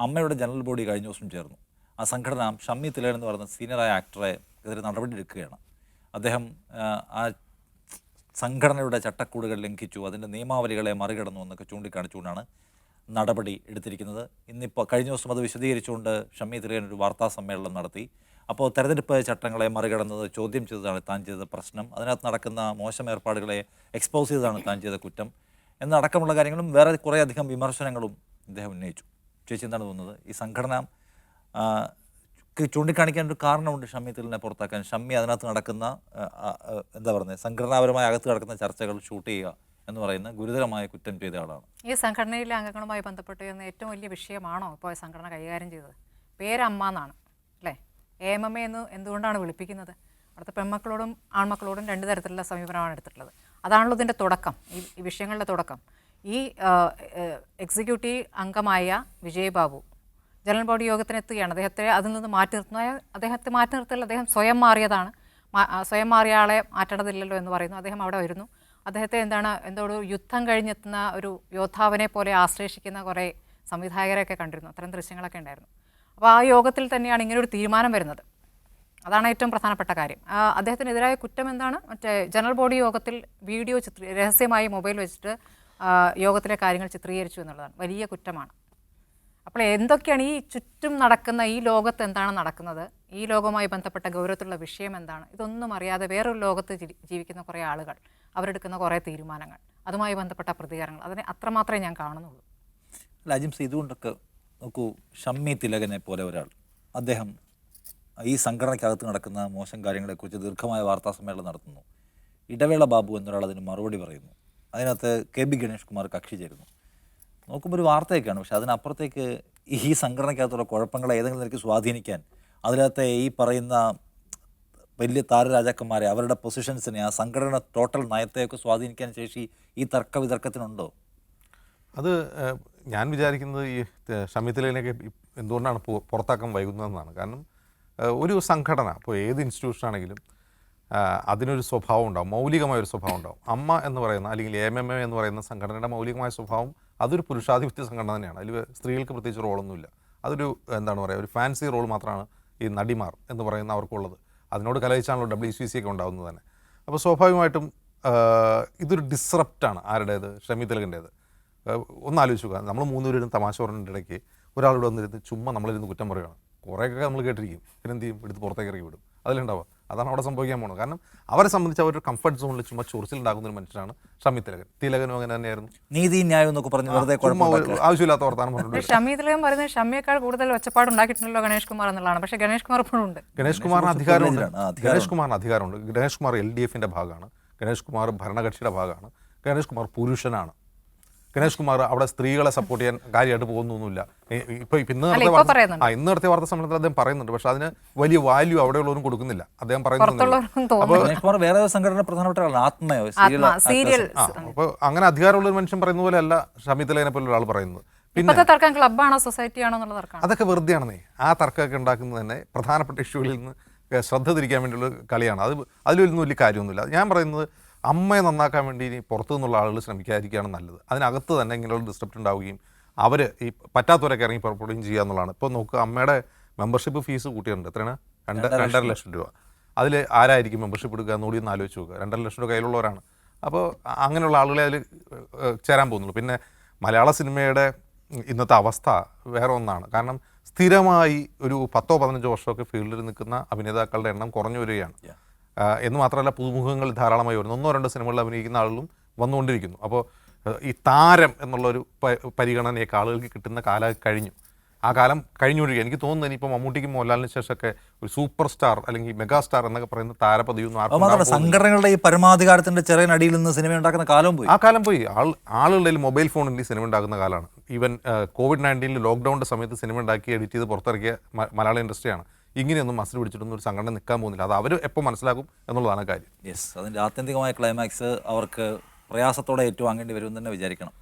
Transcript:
അമ്മയുടെ general body കഴിഞ്ഞ ദിവസം ചേർന്നു. ആ സംഘടന ഷമ്മി തിലകൻ എന്ന് പറയുന്ന സീനിയറായ ആക്ടറെ എതിരെ നടപടി എടുക്കുകയാണ്. അദ്ദേഹം ആ സംഘടനയുടെ ചട്ടക്കൂടുകൾ ലംഘിച്ചു, അതിൻ്റെ നിയമാവലികളെ മറികടന്നു എന്നൊക്കെ ചൂണ്ടിക്കാണിച്ചുകൊണ്ടാണ് നടപടി എടുത്തിരിക്കുന്നത്. ഇന്നിപ്പോൾ കഴിഞ്ഞ ദിവസം അത് വിശദീകരിച്ചുകൊണ്ട് ഷമ്മി തിലകൻ ഒരു വാർത്താ സമ്മേളനം നടത്തി. അപ്പോൾ തെരഞ്ഞെടുപ്പ് ചട്ടങ്ങളെ മറികടന്നത് ചോദ്യം ചെയ്തതാണ് താൻ ചെയ്ത പ്രശ്നം, അതിനകത്ത് നടക്കുന്ന മോശം ഏർപ്പാടുകളെ എക്സ്പോസ് ചെയ്തതാണ് താൻ ചെയ്ത കുറ്റം എന്നടക്കമുള്ള കാര്യങ്ങളും വേറെ കുറേ അധികം വിമർശനങ്ങളും ഇദ്ദേഹം ഉന്നയിച്ചു. ചേച്ചി എന്താണ് തോന്നുന്നത്? ഈ സംഘടന ചൂണ്ടിക്കാണിക്കാൻ ഒരു കാരണമുണ്ട് ഷമ്മി തിലകനെ പുറത്താക്കാൻ. ഷമ്മി അതിനകത്ത് നടക്കുന്ന എന്താ പറയുന്നത്, സംഘടനാപരമായ അകത്ത് നടക്കുന്ന ചർച്ചകൾ ഷൂട്ട് ചെയ്യുക എന്ന് പറയുന്ന ഗുരുതരമായ കുറ്റം ചെയ്ത ആളാണ്. ഈ സംഘടനയിലെ അംഗങ്ങളുമായി ബന്ധപ്പെട്ട് ഏറ്റവും വലിയ വിഷയമാണോ ഇപ്പോൾ സംഘടന കൈകാര്യം ചെയ്തത്? പേരമ്മ എന്നാണ് അല്ലേ, AMMA എന്ന് എന്തുകൊണ്ടാണ് വിളിപ്പിക്കുന്നത്? അവിടുത്തെ പെൺമക്കളോടും ആൺമക്കളോടും രണ്ട് തരത്തിലുള്ള സമീപനമാണ് എടുത്തിട്ടുള്ളത്. അതാണല്ലോ ഇതിൻ്റെ തുടക്കം, ഈ വിഷയങ്ങളുടെ തുടക്കം. ഈ എക്സിക്യൂട്ടീവ് അംഗമായ വിജയബാബു ജനറൽ ബോഡി യോഗത്തിന് എത്തുകയാണ്. അദ്ദേഹത്തെ അതിൽ നിന്ന് അദ്ദേഹത്തെ മാറ്റി നിർത്തില്ല, അദ്ദേഹം സ്വയം മാറിയതാണ്. സ്വയം മാറിയ ആളെ മാറ്റേണ്ടതില്ലല്ലോ എന്ന് പറയുന്നു. അദ്ദേഹം അവിടെ വരുന്നു. അദ്ദേഹത്തെ എന്തോട് യുദ്ധം കഴിഞ്ഞെത്തുന്ന ഒരു യോദ്ധാവിനെ പോലെ ആശ്ലേഷിക്കുന്ന കുറേ സംവിധായകരെയൊക്കെ കണ്ടിരുന്നു. അത്തരം ദൃശ്യങ്ങളൊക്കെ ഉണ്ടായിരുന്നു. അപ്പോൾ ആ യോഗത്തിൽ തന്നെയാണ് ഇങ്ങനൊരു തീരുമാനം വരുന്നത്. അതാണ് ഏറ്റവും പ്രധാനപ്പെട്ട കാര്യം. അദ്ദേഹത്തിനെതിരായ കുറ്റം എന്താണ്? ജനറൽ ബോഡി യോഗത്തിൽ വീഡിയോ രഹസ്യമായി മൊബൈൽ വെച്ചിട്ട് യോഗത്തിലെ കാര്യങ്ങൾ ചിത്രീകരിച്ചു എന്നുള്ളതാണ് വലിയ കുറ്റമാണ്. അപ്പോൾ എന്തൊക്കെയാണ് ഈ ചുറ്റും നടക്കുന്ന, ഈ ലോകത്ത് എന്താണ് നടക്കുന്നത്, ഈ ലോകവുമായി ബന്ധപ്പെട്ട ഗൗരവത്തിലുള്ള വിഷയം എന്താണ്, ഇതൊന്നും അറിയാതെ വേറൊരു ലോകത്ത് ജീവിക്കുന്ന കുറേ ആളുകൾ, അവരെടുക്കുന്ന കുറേ തീരുമാനങ്ങൾ, അതുമായി ബന്ധപ്പെട്ട പ്രതികരണങ്ങൾ, അതിനെ അത്രമാത്രമേ ഞാൻ കാണുന്നുള്ളൂ. അജിംസ്, ഇതുകൊണ്ടൊക്കെ നോക്കൂ, ഷമ്മി തിലകനെ പോലെ ഒരാൾ, അദ്ദേഹം ഈ സംഘടനയ്ക്കകത്ത് നടക്കുന്ന മോശം കാര്യങ്ങളെക്കുറിച്ച് ദീർഘമായ വാർത്താ സമ്മേളനം നടത്തുന്നു. ഇടവേള ബാബു എന്നൊരാൾ അതിന് മറുപടി പറയുന്നു. അതിനകത്ത് KB ഗണേഷ് കുമാർ കക്ഷി ചേരുന്നു. നോക്കുമ്പോൾ ഒരു വാർത്തയൊക്കെയാണ്, പക്ഷെ അതിനപ്പുറത്തേക്ക് ഈ സംഘടനയ്ക്കകത്തുള്ള കുഴപ്പങ്ങളെ ഏതെങ്കിലും നിലയ്ക്ക് സ്വാധീനിക്കാൻ, അതിനകത്തെ ഈ പറയുന്ന വലിയ താരരാജാക്കന്മാരെ, അവരുടെ പൊസിഷൻസിനെ, ആ സംഘടന ടോട്ടൽ നയത്തെയൊക്കെ സ്വാധീനിക്കാൻ ശേഷി ഈ തർക്ക വിതർക്കത്തിനുണ്ടോ? അത് ഞാൻ വിചാരിക്കുന്നത് ഈ ഷമ്മി തിലകനെയൊക്കെ എന്തുകൊണ്ടാണ് പുറത്താക്കാൻ വൈകുന്നതെന്നാണ്. കാരണം ഒരു സംഘടന, ഇപ്പോൾ ഏത് ഇൻസ്റ്റിറ്റ്യൂഷൻ ആണെങ്കിലും അതിനൊരു സ്വഭാവം ഉണ്ടാവും, മൗലികമായൊരു സ്വഭാവം ഉണ്ടാവും. അമ്മ എന്ന് പറയുന്ന അല്ലെങ്കിൽ AMMA എന്ന് പറയുന്ന സംഘടനയുടെ മൗലികമായ സ്വഭാവം അതൊരു പുരുഷാധിപത്യ സംഘടന തന്നെയാണ്. അതിൽ സ്ത്രീകൾക്ക് പ്രത്യേകിച്ച് റോളൊന്നുമില്ല. അതൊരു എന്താണ് പറയുക, ഒരു ഫാൻസി റോൾ മാത്രമാണ് ഈ നടിമാർ എന്ന് പറയുന്ന അവർക്കുള്ളത്. അതിനോട് കലഹിച്ചാണല്ലോ WCC ഒക്കെ ഉണ്ടാകുന്നത് തന്നെ. അപ്പോൾ സ്വാഭാവികമായിട്ടും ഇതൊരു ഡിസ്റപ്റ്റാണ്. ആരുടേത്? ഷമ്മി തിലകൻ്റേത്. ഒന്ന് ആലോചിക്കുക, നമ്മൾ മൂന്നുപേരും തമാശ പറഞ്ഞിട്ട് ഇടയ്ക്ക് ഒരാളോട് വന്നിരുന്ന് ചുമ്മാ നമ്മളിരുന്ന് കുറ്റം പറയുകയാണ്. കുറേയൊക്കെ നമ്മൾ കേട്ടിരിക്കും, പിന്നെ എന്ത് ചെയ്യും, എടുത്ത് പുറത്തേക്ക് ഇറക്കി വിടും. അതിലുണ്ടാവുക അതാണ് അവിടെ സംഭവിക്കാൻ പോകുന്നത്. കാരണം അവരെ സംബന്ധിച്ച് അവരൊരു കംഫർട്ട് സോണിൽ ചുമ്മാ ചൊറിച്ചിലുണ്ടാകുന്ന ഒരു മനുഷ്യനാണ് ഷമ്മി തിലകൻ. തിലകനും അങ്ങനെ തന്നെയായിരുന്നു. നീതി ന്യായം എന്നൊക്കെ പറഞ്ഞ് വെറുതെ ആവശ്യമില്ലാത്ത വർത്താനം പറഞ്ഞിട്ടുണ്ട്. ഷമ്മി തിലകൻ പറയുന്നത് ഷമ്മിയേക്കാൾ കൂടുതൽ ഒച്ചപ്പാട് ഉണ്ടാക്കിയിട്ടുണ്ടല്ലോ ഗണേഷ് കുമാർ എന്നുള്ളതാണ്. പക്ഷേ ഗണേഷ് കുമാർ ഇപ്പോഴും ഉണ്ട്. ഗണേഷ് കുമാറിന് അധികാരമുണ്ട്. ഗണേഷ് കുമാർ LDFൻ്റെ ഭാഗമാണ്. ഗണേഷ് കുമാർ ഭരണകക്ഷിയുടെ ഭാഗമാണ്. ഗണേഷ് കുമാർ പുരുഷനാണ്. ഗണേഷ് കുമാർ അവിടെ സ്ത്രീകളെ സപ്പോർട്ട് ചെയ്യാൻ കാര്യമായിട്ട് പോകുന്നൊന്നുമില്ല. ഇന്ന് നടത്തിയ വാർത്താ സമ്മേളനത്തിൽ അദ്ദേഹം പറയുന്നുണ്ട്. പക്ഷെ അതിന് വലിയ വാല്യൂ അവിടെയുള്ളവരും കൊടുക്കുന്നില്ല. അദ്ദേഹം പറയുന്നുണ്ട്. അപ്പോൾ അങ്ങനെ അധികാരമുള്ള ഒരു മനുഷ്യൻ പറയുന്ന പോലെ അല്ല ഷമ്മി തിലകനെ പോലെ ഒരാൾ പറയുന്നത്. പിന്നെ ക്ലബ്ബാണോ സൊസൈറ്റിയാണോ എന്നുള്ള തർക്കം, അതൊക്കെ വെറുതെയാണെന്നേ. ആ തർക്കമൊക്കെ ഉണ്ടാക്കുന്നത് തന്നെ പ്രധാനപ്പെട്ട ഇഷ്യൂകളിൽ നിന്ന് ശ്രദ്ധ തിരിക്കാൻ വേണ്ടിയുള്ള കളിയാണ്. അതിലൊന്നും വലിയ കാര്യമൊന്നുമില്ല. ഞാൻ പറയുന്നത് അമ്മയെ നന്നാക്കാൻ വേണ്ടി ഇനി പുറത്തു നിന്നുള്ള ആളുകൾ ശ്രമിക്കാതിരിക്കുകയാണ് നല്ലത്. അതിനകത്ത് തന്നെ ഇങ്ങനെയുള്ള ഡിസ്ട്രപ്റ്റ് ഉണ്ടാവുകയും അവർ ഈ പറ്റാത്തവരൊക്കെ ഇറങ്ങി പുറപ്പെടുകയും ചെയ്യുക എന്നുള്ളതാണ്. ഇപ്പോൾ നോക്കുക, അമ്മയുടെ മെമ്പർഷിപ്പ് ഫീസ് കൂട്ടിയിട്ടുണ്ട്. എത്രയാണ്? 2.5 ലക്ഷം രൂപ. അതിൽ ആരായിരിക്കും മെമ്പർഷിപ്പ് എടുക്കുക എന്നുകൂടി ഒന്ന് ആലോചിച്ച് നോക്കുക. 2.5 ലക്ഷം രൂപ കയ്യിലുള്ളവരാണ്. അപ്പോൾ അങ്ങനെയുള്ള ആളുകളെ അതിൽ ചേരാൻ പോകുന്നുള്ളൂ. പിന്നെ മലയാള സിനിമയുടെ ഇന്നത്തെ അവസ്ഥ വേറെ ഒന്നാണ്. കാരണം സ്ഥിരമായി ഒരു 10-15 വർഷമൊക്കെ ഫീൽഡിൽ നിൽക്കുന്ന അഭിനേതാക്കളുടെ എണ്ണം കുറഞ്ഞു വരികയാണ്. എന്ന് മാത്രമല്ല, പുതുമുഖങ്ങൾ ധാരാളമായി വരുന്നു. 1-2 സിനിമകളിൽ അഭിനയിക്കുന്ന ആളുകളും വന്നുകൊണ്ടിരിക്കുന്നു. അപ്പോൾ ഈ താരം എന്നുള്ളൊരു പരിഗണനയൊക്കെ ആളുകൾക്ക് കിട്ടുന്ന കാലം കഴിഞ്ഞു. ആ കാലം കഴിഞ്ഞുകൊണ്ടിരിക്കുക. എനിക്ക് തോന്നുന്നു ഇനിയിപ്പോൾ മമ്മൂട്ടിക്കും മോഹൻലാലിന് ശേഷമൊക്കെ ഒരു സൂപ്പർ സ്റ്റാർ അല്ലെങ്കിൽ മെഗാ സ്റ്റാർ എന്നൊക്കെ പറയുന്ന താരപതിയൊന്നും സംഘടനകളുടെ ഈ പരമാധികാരത്തിന്റെ ചെറിയ നടിയിൽ നിന്ന് സിനിമ ഉണ്ടാക്കുന്ന കാലം പോയി. ആ കാലം പോയി. ആളുകളുടെ മൊബൈൽ ഫോണിൽ സിനിമ ഉണ്ടാക്കുന്ന കാലമാണ്. ഈവൻ COVID-19 ലോക്ക്ഡൗണിൻ്റെ സമയത്ത് സിനിമ ഉണ്ടാക്കി എഡിറ്റ് ചെയ്ത് പുറത്തിറക്കിയ മലയാള ഇൻഡസ്ട്രിയാണ്. ഇങ്ങനെയൊന്നും മസിൽ പിടിച്ചിട്ടൊന്നും ഒരു സംഘടന നിൽക്കാൻ പോകുന്നില്ല. അത് അവർ എപ്പോൾ മനസ്സിലാക്കും എന്നുള്ളതാണ് കാര്യം. യെസ്, അതിൻ്റെ ആത്യന്തികമായ ക്ലൈമാക്സ് അവർക്ക് പ്രയാസത്തോടെ ഏറ്റുവാങ്ങേണ്ടി വരുമെന്ന് തന്നെ വിചാരിക്കണം.